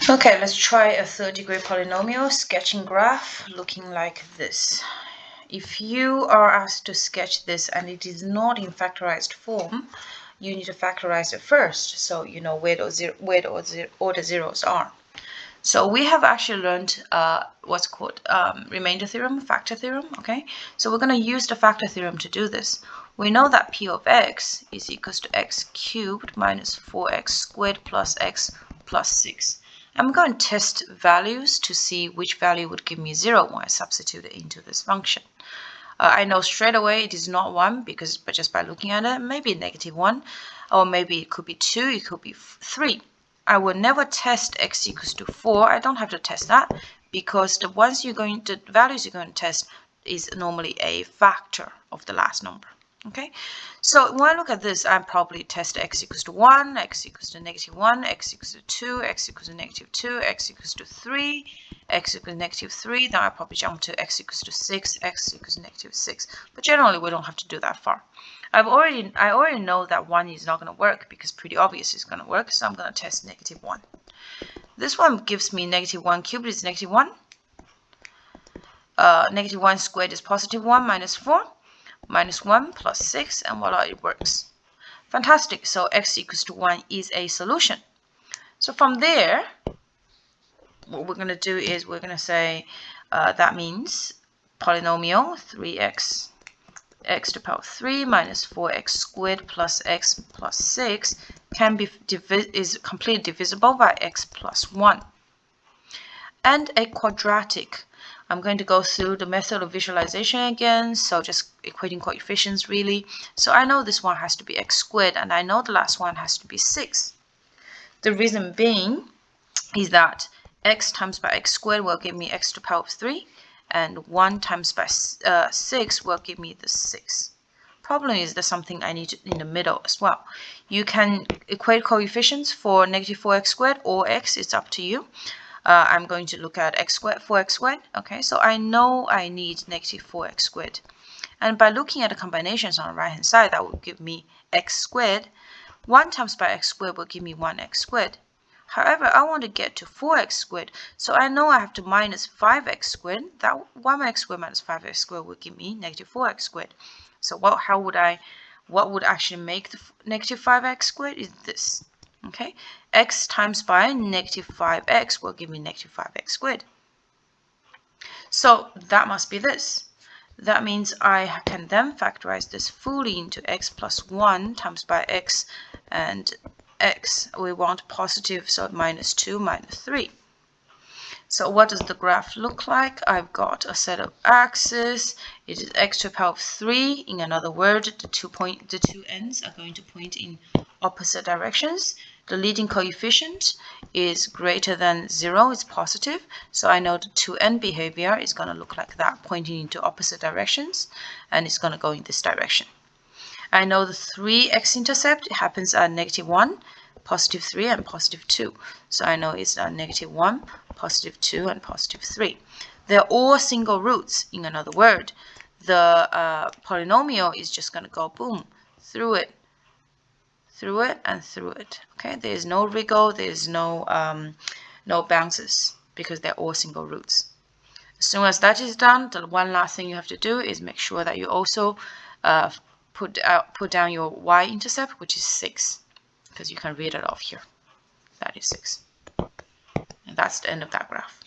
Okay, let's try a third-degree polynomial sketching graph looking like this. If you are asked to sketch this and it is not in factorized form, you need to factorize it first so you know where all the zeros are. So we have actually learned what's called remainder theorem, factor theorem, okay? So we're going to use the factor theorem to do this. We know that p of x is equals to x cubed minus 4x squared plus x plus 6. I'm going to test values to see which value would give me 0 when I substitute it into this function. I know straight away it is not 1 but just by looking at it, maybe -1, or maybe it could be 2, it could be 3. I will never test x equals to 4. I don't have to test that because the values you're going to test is normally a factor of the last number. Okay, so when I look at this, I probably test x equals to 1, x equals to -1, x equals to 2, x equals to -2, x equals to 3, x equals to -3. Then I probably jump to x equals to 6, x equals to -6. But generally, we don't have to do that far. I already know that 1 is not going to work because pretty obvious it's going to work. So I'm going to test -1. This one gives me -1 cubed is -1. -1 squared is +1 minus 4. -1 plus 6, and voila, it works. Fantastic. So x equals to 1 is a solution. So from there, what we're going to do is we're going to say that means polynomial 3x x to the power 3 minus 4x squared plus x plus 6 is completely divisible by x plus 1. And a quadratic. I'm going to go through the method of visualization again, so just equating coefficients really. So I know this one has to be x squared, and I know the last one has to be 6. The reason being is that x times by x squared will give me x to the power of 3, and 1 times by 6 will give me the 6. Problem is there's something I need in the middle as well. You can equate coefficients for -4x squared or x, it's up to you. I'm going to look at x squared, 4x squared. Okay, so I know I need -4x squared. And by looking at the combinations on the right hand side, that will give me x squared. 1 times by x squared will give me 1x squared. However, I want to get to 4x squared, so I know I have to minus 5x squared. That 1x squared minus 5x squared will give me -4x squared. So what would actually make the -5x squared is this. Okay, x times by -5x will give me -5x squared. So that must be this. That means I can then factorize this fully into x plus 1 times by x, and x we want positive, so -2 minus 3. So what does the graph look like? I've got a set of axes. It is x to the power of 3. In another word, the two ends are going to point in opposite directions. The leading coefficient is greater than 0, it's positive. So I know the 2n behavior is going to look like that, pointing into opposite directions, and it's going to go in this direction. I know the 3x intercept happens at -1, +3, and +2. So I know it's -1, +2, and +3. They're all single roots. In another word, the polynomial is just going to go boom through it, and through it. Okay, there is no wriggle, there is no bounces because they're all single roots. As soon as that is done, the one last thing you have to do is make sure that you also put down your y-intercept, which is 6, because you can read it off here. That is 6. And that's the end of that graph.